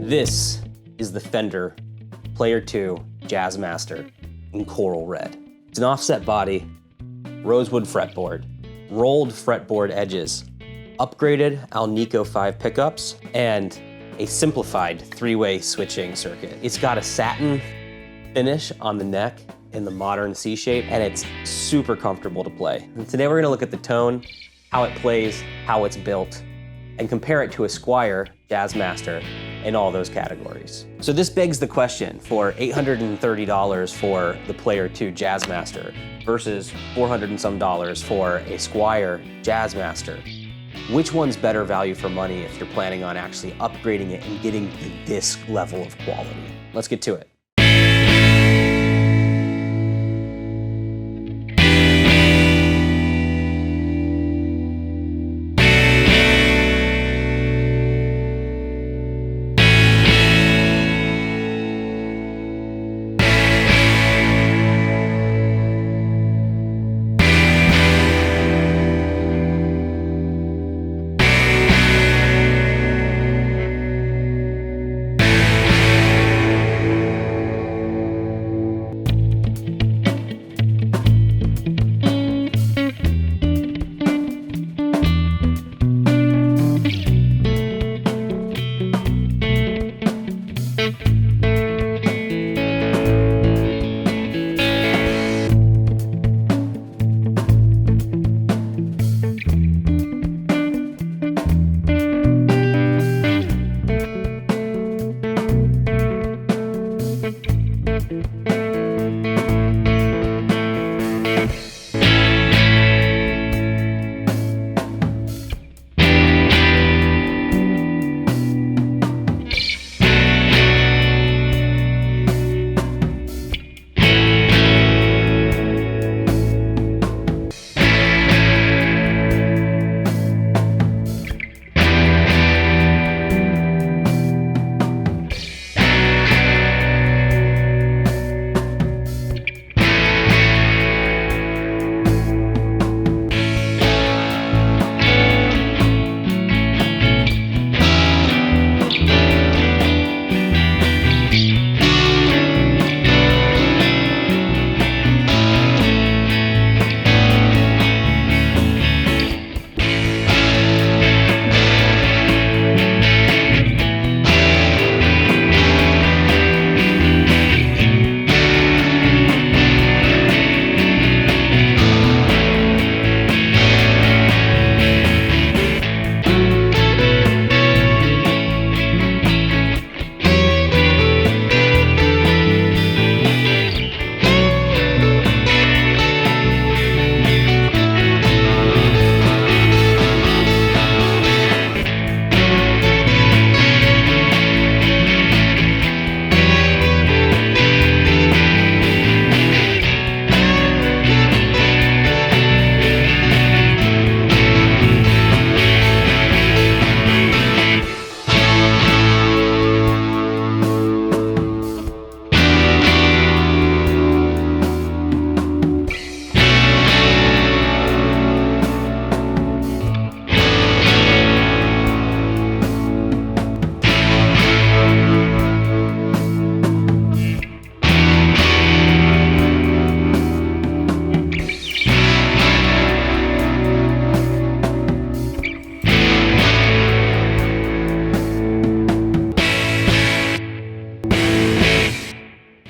This is the Fender Player II Jazzmaster in coral red. It's an offset body, rosewood fretboard, rolled fretboard edges, upgraded Alnico 5 pickups, and a simplified 3-way switching circuit. It's got a satin finish on the neck in the modern C shape, and it's super comfortable to play. And today we're gonna look at the tone, how it plays, how it's built, and compare it to a Squier Jazzmaster in all those categories. So this begs the question, for $830 for the Player II Jazzmaster versus $400 and some for a Squier Jazzmaster, which one's better value for money if you're planning on actually upgrading it and getting this level of quality? Let's get to it.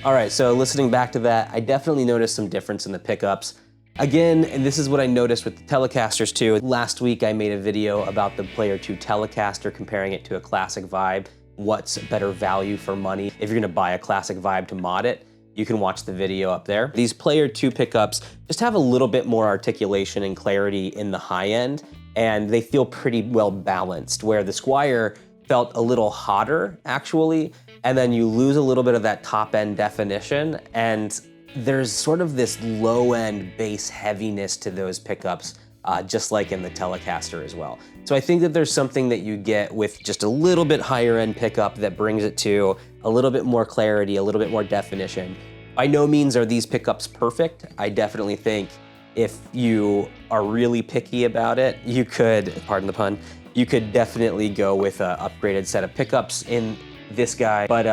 All right, so listening back to that, I definitely noticed some difference in the pickups. Again, and this is what I noticed with the Telecasters too. Last week I made a video about the Player II Telecaster, comparing it to a Classic Vibe. What's better value for money? If you're gonna buy a Classic Vibe to mod it, you can watch the video up there. These Player II pickups just have a little bit more articulation and clarity in the high end, and they feel pretty well balanced, where the Squier felt a little hotter actually, and then you lose a little bit of that top end definition, and there's sort of this low end bass heaviness to those pickups, just like in the Telecaster as well. So I think that there's something that you get with just a little bit higher end pickup that brings it to a little bit more clarity, a little bit more definition. By no means are these pickups perfect. I definitely think if you are really picky about it, you could, pardon the pun, you could definitely go with an upgraded set of pickups in this guy, but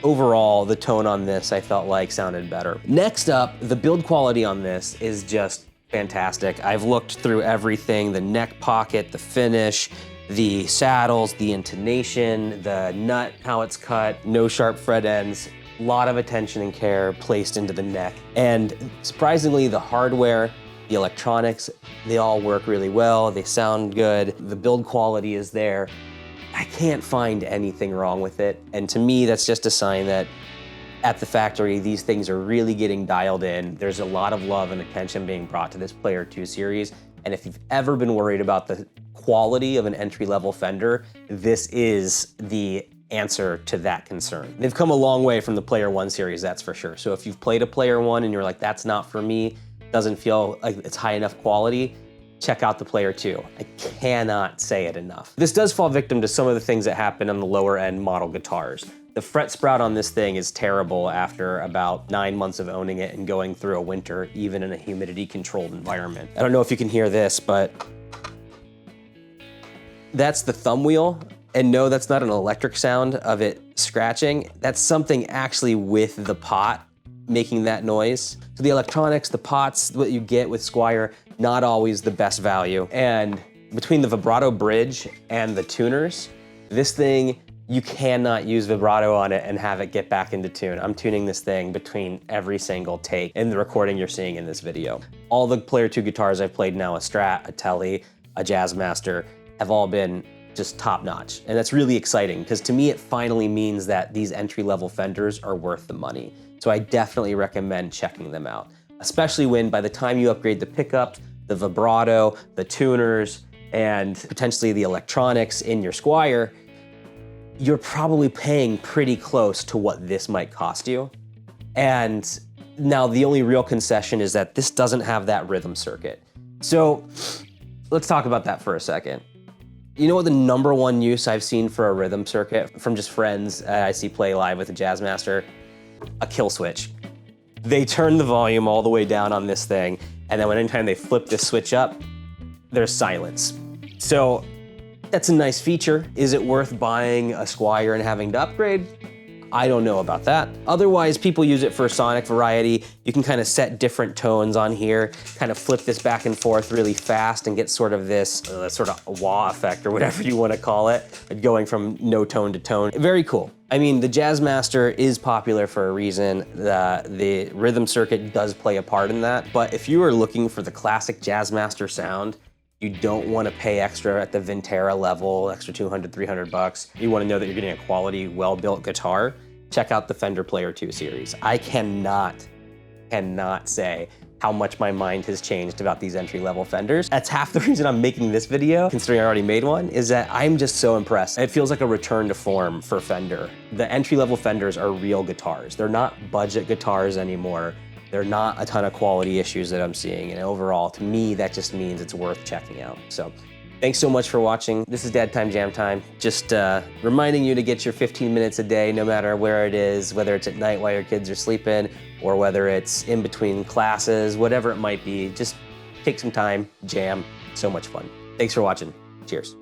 overall, the tone on this I felt like sounded better. Next up, the build quality on this is just fantastic. I've looked through everything, the neck pocket, the finish, the saddles, the intonation, the nut, how it's cut, no sharp fret ends, a lot of attention and care placed into the neck. And surprisingly, the hardware, the electronics, they all work really well, they sound good, the build quality is there. I can't find anything wrong with it. And to me, that's just a sign that at the factory, these things are really getting dialed in. There's a lot of love and attention being brought to this Player II series. And if you've ever been worried about the quality of an entry-level Fender, this is the answer to that concern. They've come a long way from the Player I series, that's for sure. So if you've played a Player I and you're like, that's not for me, doesn't feel like it's high enough quality, check out the Player II. I cannot say it enough. This does fall victim to some of the things that happen on the lower end model guitars. The fret sprout on this thing is terrible after about 9 months of owning it and going through a winter, even in a humidity controlled environment. I don't know if you can hear this, but that's the thumb wheel. And no, that's not an electric sound of it scratching. That's something actually with the pot making that noise. So the electronics, the pots, what you get with Squier, not always the best value. And between the vibrato bridge and the tuners, this thing, you cannot use vibrato on it and have it get back into tune. I'm tuning this thing between every single take in the recording you're seeing in this video. All the Player II guitars I've played now, a Strat, a Tele, a Jazzmaster, have all been just top notch. And that's really exciting because to me, it finally means that these entry-level Fenders are worth the money. So I definitely recommend checking them out, especially when by the time you upgrade the pickups, the vibrato, the tuners, and potentially the electronics in your Squier, you're probably paying pretty close to what this might cost you. And now the only real concession is that this doesn't have that rhythm circuit. So let's talk about that for a second. You know what the #1 use I've seen for a rhythm circuit from just friends I see play live with a Jazzmaster? A kill switch. They turn the volume all the way down on this thing, and then anytime they flip this switch up, there's silence. So that's a nice feature. Is it worth buying a Squier and having to upgrade? I don't know about that. Otherwise, people use it for sonic variety. You can kind of set different tones on here, kind of flip this back and forth really fast and get sort of this sort of wah effect or whatever you want to call it, going from no tone to tone. Very cool. I mean, the Jazzmaster is popular for a reason. The rhythm circuit does play a part in that. But if you are looking for the classic Jazzmaster sound, you don't want to pay extra at the Vintera level, extra 200, 300 bucks. You want to know that you're getting a quality, well-built guitar. Check out the Fender Player II series. I cannot say how much my mind has changed about these entry-level Fenders. That's half the reason I'm making this video, considering I already made one, is that I'm just so impressed. It feels like a return to form for Fender. The entry-level Fenders are real guitars. They're not budget guitars anymore. There are not a ton of quality issues that I'm seeing, and overall, to me, that just means it's worth checking out. So, thanks so much for watching. This is Dad Time Jam Time. Just reminding you to get your 15 minutes a day, no matter where it is, whether it's at night while your kids are sleeping, or whether it's in between classes, whatever it might be. Just take some time, jam. So much fun. Thanks for watching. Cheers.